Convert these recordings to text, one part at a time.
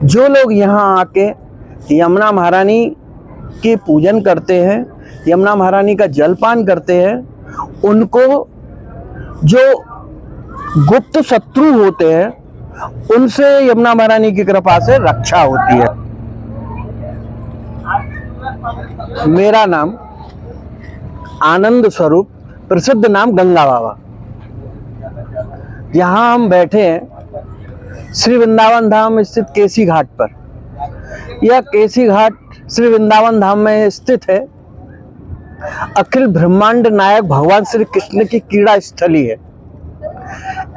जो लोग यहाँ आके यमुना महारानी की पूजन करते हैं, यमुना महारानी का जलपान करते हैं, उनको जो गुप्त शत्रु होते हैं उनसे यमुना महारानी की कृपा से रक्षा होती है। मेरा नाम आनंद स्वरूप, प्रसिद्ध नाम गंगा बाबा। यहाँ हम बैठे हैं श्री वृंदावन धाम स्थित केसी घाट पर। यह केसी घाट श्री वृंदावन धाम में स्थित है। अखिल ब्रह्मांड नायक भगवान श्री कृष्ण की क्रीड़ा स्थली है।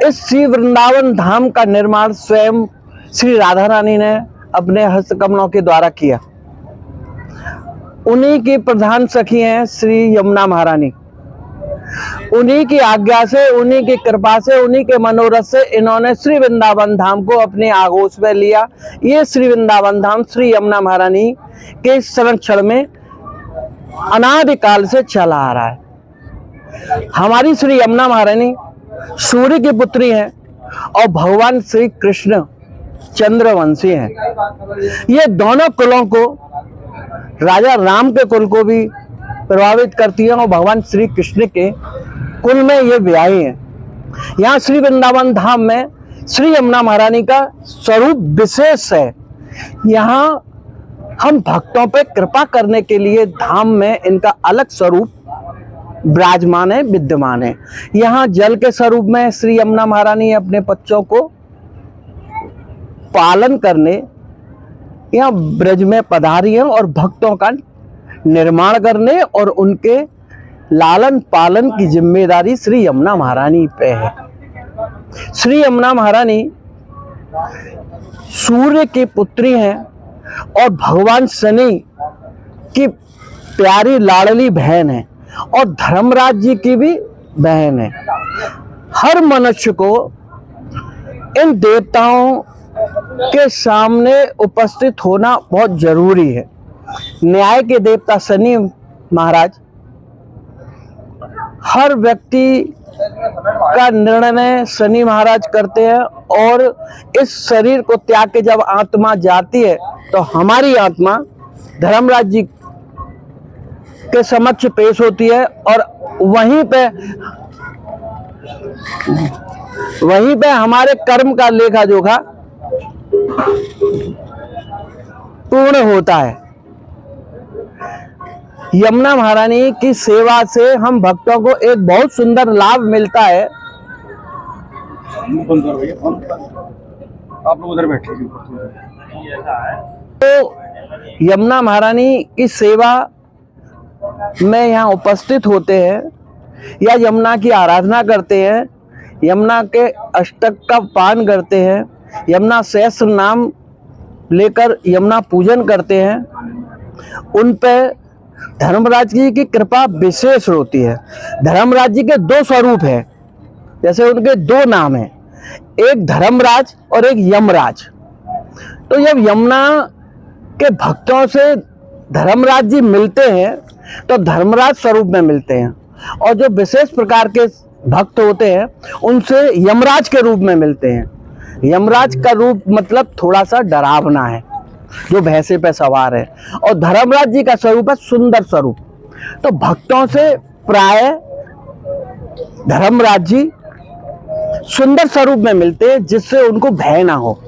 इस श्री वृंदावन धाम का निर्माण स्वयं श्री राधा रानी ने अपने हस्तकमलों के द्वारा किया। उन्हीं की प्रधान सखी हैं श्री यमुना महारानी। उन्हीं की आज्ञा से, उन्हीं की कृपा से, उन्हीं के मनोरथ से इन्होंने श्री वृंदावन धाम को अपने आगोश में लिया। ये श्री वृंदावन धाम श्री यमुना महारानी के संरक्षण में अनादिकाल से चला आ रहा है। हमारी श्री यमुना महारानी सूर्य की पुत्री हैं और भगवान श्री कृष्ण चंद्रवंशी हैं। ये दोनों कुलों को, राजा राम के कुल को भी प्रभावित करती है और भगवान श्री कृष्ण के कुल में ये ब्याही हैं। यहाँ श्री वृंदावन धाम में श्री यमुना महारानी का स्वरूप विशेष है। यहाँ हम भक्तों पे कृपा करने के लिए धाम में इनका अलग स्वरूप विराजमान है, विद्यमान है। यहाँ जल के स्वरूप में श्री यमुना महारानी अपने बच्चों को पालन करने यहाँ ब्रज में पधारी हैं और भक्तों का निर्माण करने और उनके लालन पालन की जिम्मेदारी श्री यमुना महारानी पे है। श्री यमुना महारानी सूर्य की पुत्री हैं और भगवान शनि की प्यारी लाडली बहन है और धर्मराज जी की भी बहन है। हर मनुष्य को इन देवताओं के सामने उपस्थित होना बहुत जरूरी है। न्याय के देवता शनि महाराज हर व्यक्ति का निर्णय शनि महाराज करते हैं और इस शरीर को त्याग के जब आत्मा जाती है तो हमारी आत्मा धर्मराज जी के समक्ष पेश होती है और वहीं पे हमारे कर्म का लेखा जोखा पूर्ण होता है। यमुना महारानी की सेवा से हम भक्तों को एक बहुत सुंदर लाभ मिलता है। आप लोग उधर बैठे। तो यमुना महारानी की सेवा में यहाँ उपस्थित होते हैं या यमुना की आराधना करते हैं, यमुना के अष्टक का पान करते हैं, यमुना सहस्त्र नाम लेकर यमुना पूजन करते हैं, उन पे धर्मराज जी की कृपा विशेष होती है। धर्मराज जी के दो स्वरूप हैं, जैसे उनके दो नाम हैं, एक धर्मराज और एक यमराज। तो जब यमुना के भक्तों से धर्मराज जी मिलते हैं तो धर्मराज स्वरूप में मिलते हैं और जो विशेष प्रकार के भक्त होते हैं उनसे यमराज के रूप में मिलते हैं। यमराज का रूप मतलब थोड़ा सा डरावना है, जो भैंसे पे सवार है, और धर्मराज जी का स्वरूप है सुंदर स्वरूप। तो भक्तों से प्राय धर्मराज जी सुंदर स्वरूप में मिलते हैं जिससे उनको भय ना हो।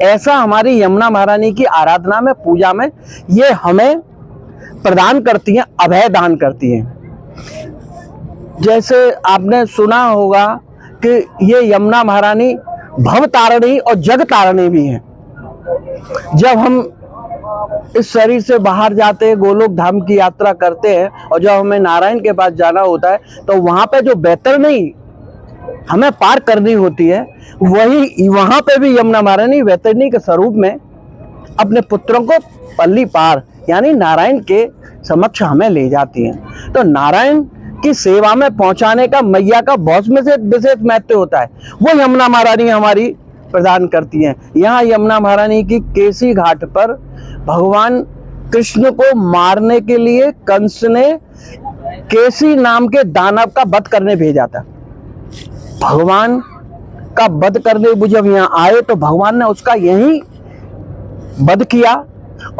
ऐसा हमारी यमुना महारानी की आराधना में, पूजा में ये हमें प्रदान करती हैं, अभय दान करती हैं। जैसे आपने सुना होगा कि ये यमुना महारानी भव तारिणी और जग तारिणी भी हैं। जब हम इस शरीर से बाहर जाते हैं, गोलोक धाम की यात्रा करते हैं और जब हमें नारायण के पास जाना होता है तो वहां पे जो वैतरणी हमें पार करनी होती है, वही वहां पे भी यमुना महारानी वैतरणी के स्वरूप में अपने पुत्रों को पल्ली पार यानी नारायण के समक्ष हमें ले जाती हैं। तो नारायण की सेवा में पहुंचाने का मैया का बहुत विशेष महत्व होता है, वो यमुना महारानी हमारी प्रदान करती हैं। यहाँ यमुना महारानी की केसी घाट पर भगवान कृष्ण को मारने के लिए कंस ने केसी नाम के दानव का वध करने भेजा था। भगवान का वध करने जब यहाँ आए तो भगवान ने उसका यही वध किया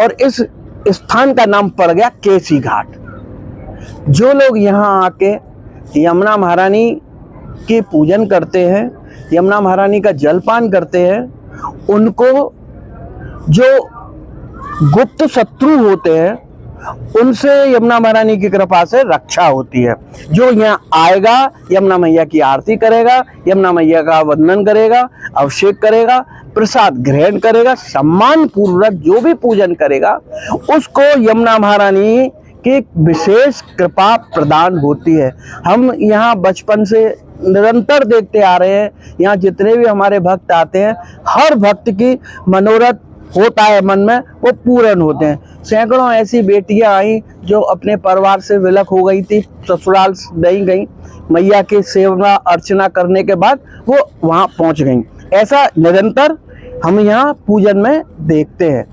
और इस स्थान का नाम पड़ गया केसी घाट। जो लोग यहाँ आके यमुना महारानी की पूजन करते हैं, यमुना महारानी का जलपान करते हैं, उनको जो गुप्त शत्रु होते हैं उनसे यमुना महारानी की कृपा से रक्षा होती है। जो यहाँ आएगा, यमुना मैया की आरती करेगा, यमुना मैया का वंदन करेगा, अभिषेक करेगा, प्रसाद ग्रहण करेगा, सम्मान पूर्वक जो भी पूजन करेगा, उसको यमुना महारानी की विशेष कृपा प्रदान होती है। हम यहाँ बचपन से निरंतर देखते आ रहे हैं, यहाँ जितने भी हमारे भक्त आते हैं, हर भक्त की मनोरथ होता है मन में, वो पूर्ण होते हैं। सैकड़ों ऐसी बेटियां आई जो अपने परिवार से विलग हो गई थी, ससुराल नहीं गई, मैया की सेवा अर्चना करने के बाद वो वहां पहुंच गई। ऐसा निरंतर हम यहाँ पूजन में देखते हैं।